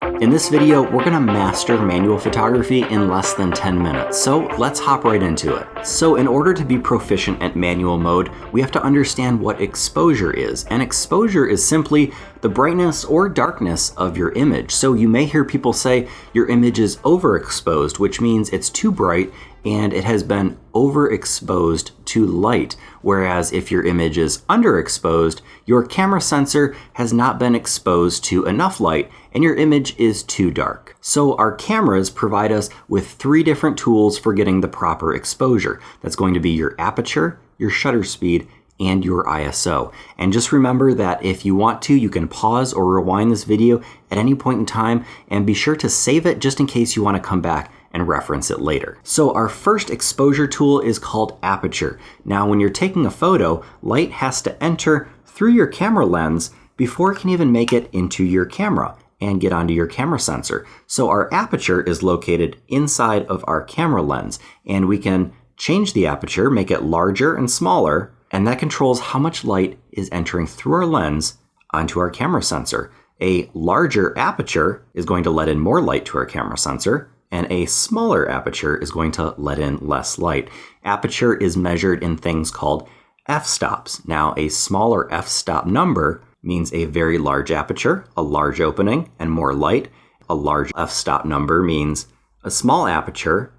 In this video, we're gonna master manual photography in less than 10 minutes, so let's hop right into it. So in order to be proficient at manual mode, we have to understand what exposure is, and exposure is simply the brightness or darkness of your image. So you may hear people say your image is overexposed, which means it's too bright and it has been overexposed to light. Whereas if your image is underexposed, your camera sensor has not been exposed to enough light and your image is too dark. So our cameras provide us with 3 different tools for getting the proper exposure. That's going to be your aperture, your shutter speed, and your ISO. And just remember that if you want to, you can pause or rewind this video at any point in time and be sure to save it just in case you want to come back and reference it later. So our first exposure tool is called Aperture. Now when you're taking a photo, light has to enter through your camera lens before it can even make it into your camera and get onto your camera sensor. So our aperture is located inside of our camera lens, and we can change the aperture, make it larger and smaller, and that controls how much light is entering through our lens onto our camera sensor. A larger aperture is going to let in more light to our camera sensor, and a smaller aperture is going to let in less light. Aperture is measured in things called f-stops. Now, a smaller f-stop number means a very large aperture, a large opening, and more light. A large f-stop number means a small aperture,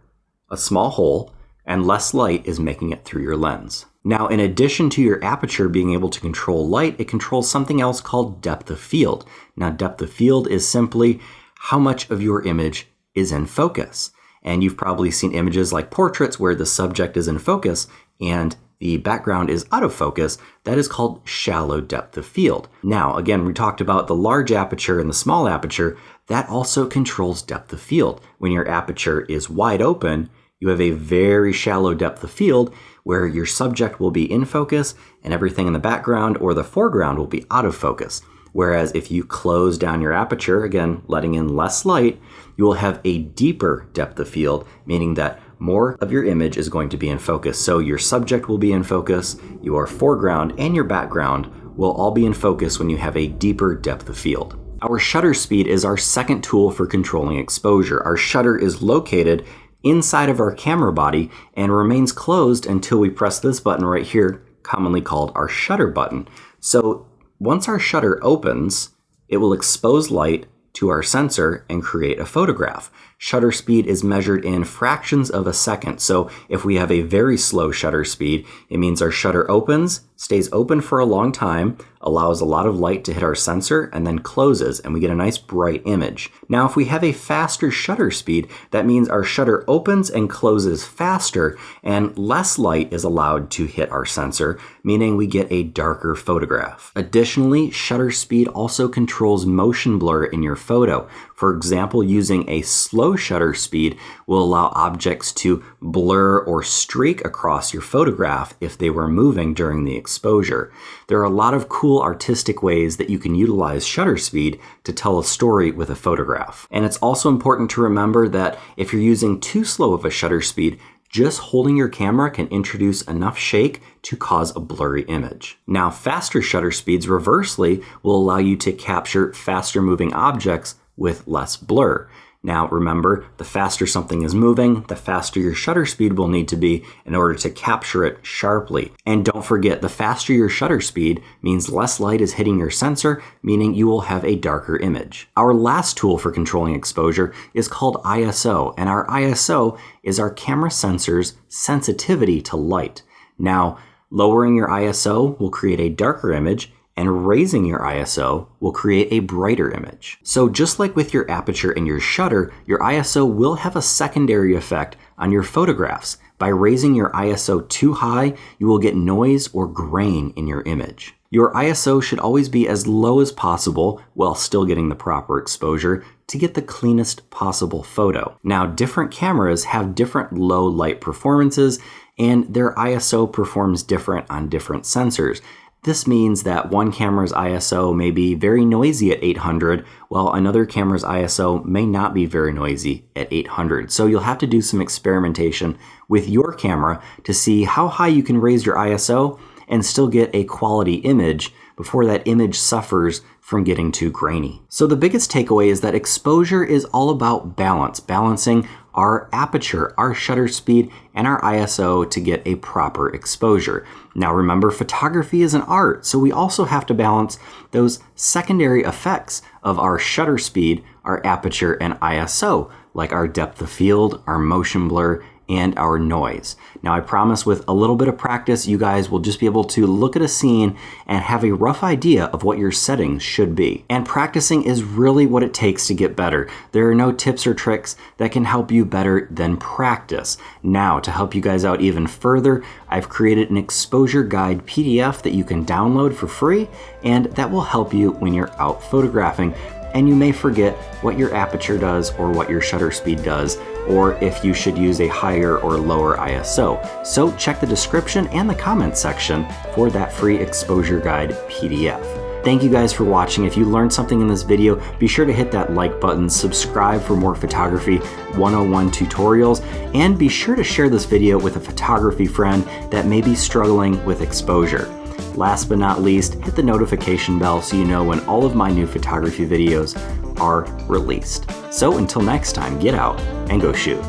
a small hole, and less light is making it through your lens. Now, in addition to your aperture being able to control light, it controls something else called depth of field. Now, depth of field is simply how much of your image is in focus. And you've probably seen images like portraits where the subject is in focus and the background is out of focus. That is called shallow depth of field. Now, again, we talked about the large aperture and the small aperture. That also controls depth of field. When your aperture is wide open, you have a very shallow depth of field where your subject will be in focus and everything in the background or the foreground will be out of focus. Whereas if you close down your aperture, again, letting in less light, you will have a deeper depth of field, meaning that more of your image is going to be in focus. So your subject will be in focus, your foreground and your background will all be in focus when you have a deeper depth of field. Our shutter speed is our second tool for controlling exposure. Our shutter is located inside of our camera body and remains closed until we press this button right here, commonly called our shutter button. So once our shutter opens, it will expose light to our sensor and create a photograph. Shutter speed is measured in fractions of a second. So if we have a very slow shutter speed, it means our shutter opens, stays open for a long time, allows a lot of light to hit our sensor, and then closes, and we get a nice bright image. Now, if we have a faster shutter speed, that means our shutter opens and closes faster, and less light is allowed to hit our sensor, meaning we get a darker photograph. Additionally, shutter speed also controls motion blur in your photo. For example, using a slow shutter speed will allow objects to blur or streak across your photograph if they were moving during the exposure. There are a lot of cool artistic ways that you can utilize shutter speed to tell a story with a photograph. And it's also important to remember that if you're using too slow of a shutter speed, just holding your camera can introduce enough shake to cause a blurry image. Now, faster shutter speeds, reversely, will allow you to capture faster moving objects with less blur. Now remember, the faster something is moving, the faster your shutter speed will need to be in order to capture it sharply. And don't forget, the faster your shutter speed means less light is hitting your sensor, meaning you will have a darker image. Our last tool for controlling exposure is called ISO, and our ISO is our camera sensor's sensitivity to light. Now, lowering your ISO will create a darker image, and raising your ISO will create a brighter image. So just like with your aperture and your shutter, your ISO will have a secondary effect on your photographs. By raising your ISO too high, you will get noise or grain in your image. Your ISO should always be as low as possible while still getting the proper exposure to get the cleanest possible photo. Now, different cameras have different low light performances, and their ISO performs different on different sensors. This means that one camera's ISO may be very noisy at 800, while another camera's ISO may not be very noisy at 800. So you'll have to do some experimentation with your camera to see how high you can raise your ISO and still get a quality image before that image suffers from getting too grainy. So the biggest takeaway is that exposure is all about balance, balancing our aperture, our shutter speed, and our ISO to get a proper exposure. Now remember, photography is an art, so we also have to balance those secondary effects of our shutter speed, our aperture, and ISO, like our depth of field, our motion blur, and our noise. Now I promise with a little bit of practice, you guys will just be able to look at a scene and have a rough idea of what your settings should be. And practicing is really what it takes to get better. There are no tips or tricks that can help you better than practice. Now, to help you guys out even further, I've created an exposure guide PDF that you can download for free, and that will help you when you're out photographing and you may forget what your aperture does or what your shutter speed does, or if you should use a higher or lower ISO. So check the description and the comments section for that free exposure guide PDF. Thank you guys for watching. If you learned something in this video, be sure to hit that like button, subscribe for more photography 101 tutorials, and be sure to share this video with a photography friend that may be struggling with exposure. Last but not least, hit the notification bell so you know when all of my new photography videos are released. So until next time, get out and go shoot.